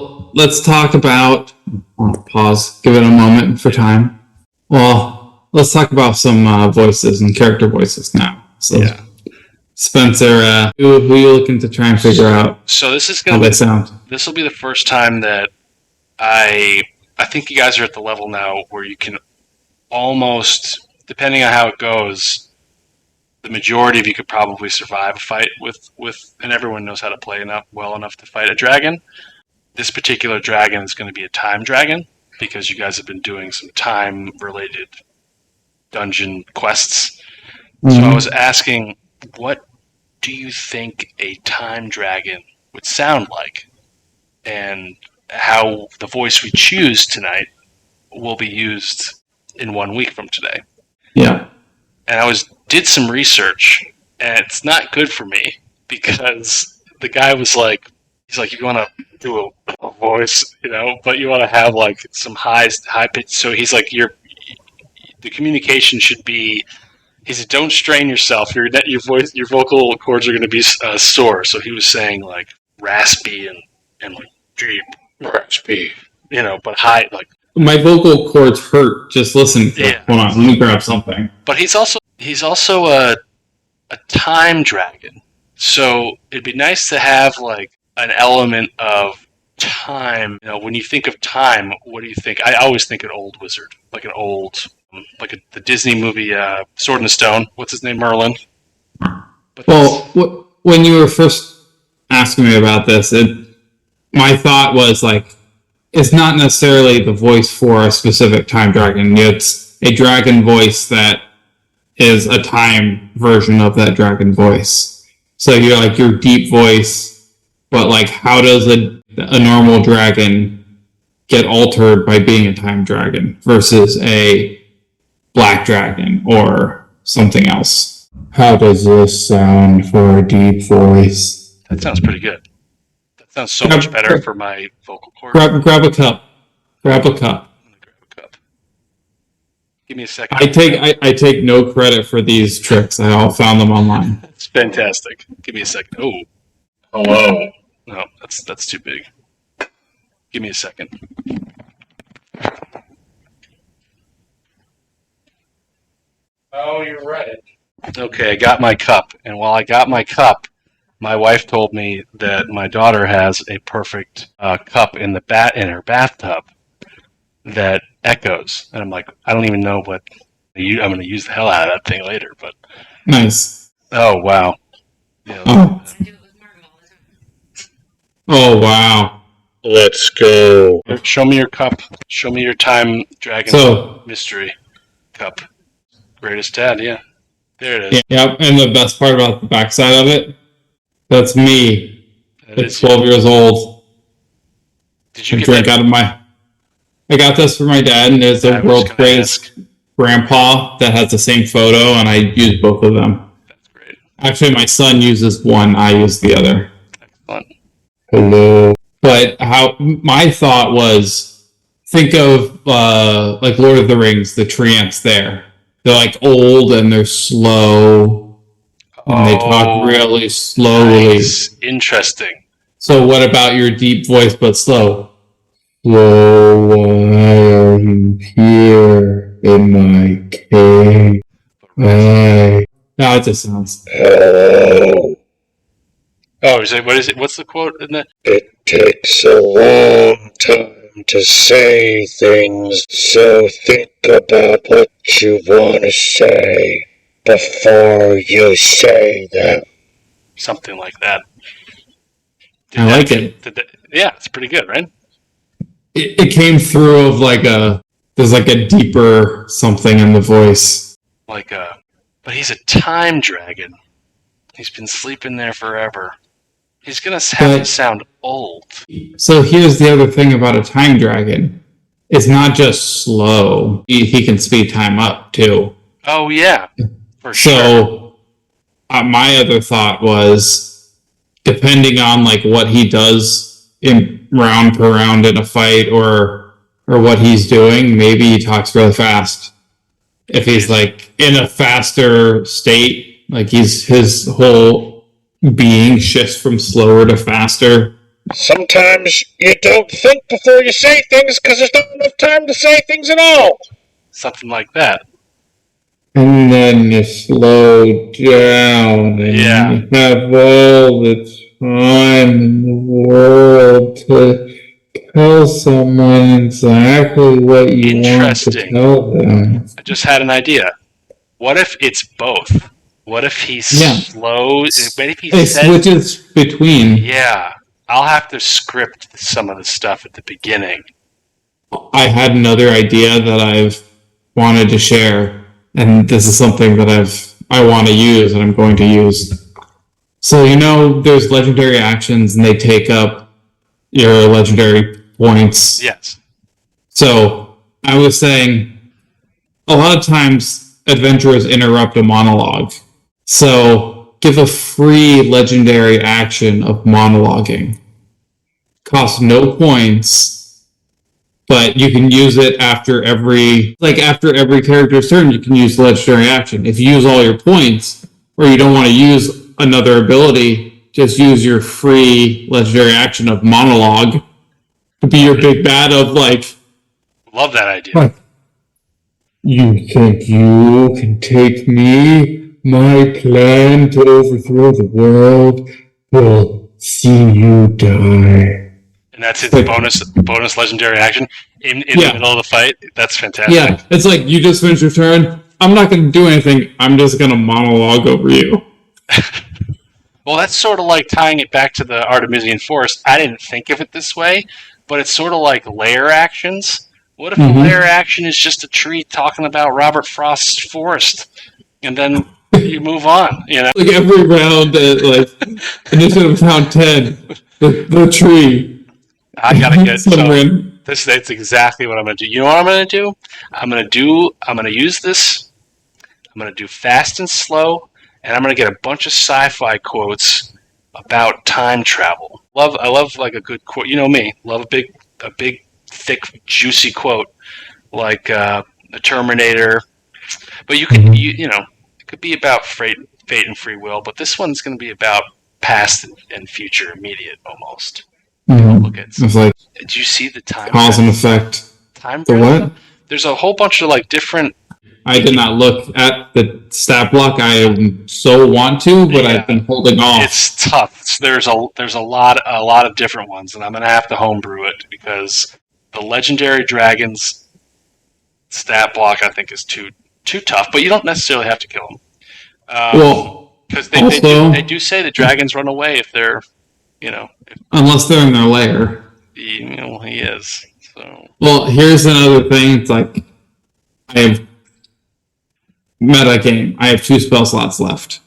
Well, let's talk about. I'll pause. Give it a moment for time. Well, let's talk about some voices and character voices now. So, Yeah. Spencer, who are you looking to try and figure out So this is how gonna they be, sound? this will be the first time that I think you guys are at the level now where you can almost, depending on how it goes, the majority of you could probably survive a fight with and everyone knows how to play well enough to fight a dragon. This particular dragon is going to be a time dragon because you guys have been doing some time related dungeon quests. So I was asking, what do you think a time dragon would sound like? And how the voice we choose tonight will be used in 1 week from today. Yeah. And I did some research, and it's not good for me because the guy was like, he's like, you want to do a voice, but you want to have like some high pitch. So he's like, the communication should be. He said, don't strain yourself. Your vocal cords are going to be sore. So he was saying like raspy and like deep raspy, but high like. My vocal cords hurt just listening to it. Yeah. Hold on, let me grab something. But he's also a time dragon. So it'd be nice to have like an element of time. When you think of time, what do you think? I always think an old wizard, like the Disney movie Sword in the Stone. What's his name? Merlin. Well, when you were first asking me about this, my thought was like, it's not necessarily the voice for a specific time dragon. It's a dragon voice that is a time version of that dragon voice. So you're like your deep voice, but like how does a normal dragon get altered by being a time dragon versus a black dragon or something else? How does this sound for a deep voice? That sounds pretty good. That sounds so much better for my vocal cords. Grab a cup. Grab a cup. I'm gonna grab a cup. Give me a second. I take no credit for these tricks. I all found them online. It's fantastic. Give me a second. Oh, hello. No, that's too big. Give me a second. Oh, you're right. Okay, I got my cup, and while I got my cup, my wife told me that my daughter has a perfect cup in her bathtub that echoes, and I'm like, I don't even know what. I'm going to use the hell out of that thing later, but Nice. oh wow. Yeah, Oh wow. Let's go. show me your cup. Show me your time dragon mystery cup. Greatest dad, yeah. There it is. Yep, and the best part about the backside of it, that's me. It's 12 years old. Did you drink out of my... I got this for my dad, and there's a world's greatest grandpa that has the same photo, and I use both of them. That's great. Actually, my son uses one, I use the other. Excellent. Hello. But my thought was, think of like Lord of the Rings, the tree ants there. They're like old and they're slow, and they talk really slowly. Nice. Interesting. So what about your deep voice but slow? Slow, why are you here in my cave? Why? No, it just sounds... Oh, what is it? What's the quote in that? It takes a long time to say things, so think about what you want to say before you say them. Something like that. I like it. Yeah, it's pretty good, right? It came through of there's like a deeper something in the voice. But he's a time dragon. He's been sleeping there forever. He's gonna have to sound old. So here's the other thing about a time dragon. It's not just slow. He can speed time up too. Oh yeah, for sure. So my other thought was, depending on like what he does in round per round in a fight or what he's doing, maybe he talks really fast. If he's like in a faster state, like his whole being shifts from slower to faster, Sometimes you don't think before you say things because there's not enough time to say things at all. Something like that. And then you slow down and Yeah. you have all the time in the world to tell someone exactly what you want to Interesting. tell them. I just had an idea. What if it's both? What if he Yeah. slows? What if he It says? switches between. Yeah, I'll have to script some of the stuff at the beginning. I had another idea that I've wanted to share, and this is something that I want to use and I'm going to use. So there's legendary actions and they take up your legendary points. Yes. So I was saying a lot of times adventurers interrupt a monologue. So give a free legendary action of monologuing. Costs no points, but you can use it after every character's turn. You can use the legendary action. If you use all your points, or you don't want to use another ability, just use your free legendary action of monologue to be your big bad of Love that idea. You think you can take me? My plan to overthrow the world will see you die. And that's its bonus legendary action in the middle of the fight. That's fantastic. Yeah, it's like you just finished your turn. I'm not going to do anything. I'm just going to monologue over you. Well, that's sort of like tying it back to the Artemisian Forest. I didn't think of it this way, but it's sort of like lair actions. What if a lair action is just a tree talking about Robert Frost's forest, and then you move on? Like every round, initiative round 10, the tree. I gotta get this. That's exactly what I'm gonna do. You know what I'm gonna do? I'm gonna use this. I'm gonna do fast and slow, and I'm gonna get a bunch of sci-fi quotes about time travel. I love like a good quote. You know me, love a big, thick, juicy quote like the Terminator. But you could, it could be about fate and free will. But this one's gonna be about past and future, immediate almost. Look at. It's like Did you see the time? Cause and effect. Time. The what? There's a whole bunch of different. I did not look at the stat block. I so want to, but I've been holding off. It's tough. There's a lot of different ones, and I'm gonna have to homebrew it because the legendary dragons stat block I think is too tough. But you don't necessarily have to kill them. Because they do say the dragons run away if they're, unless they're in their lair. He is. So. Well, here's another thing. It's like I have meta game. I have 2 spell slots left.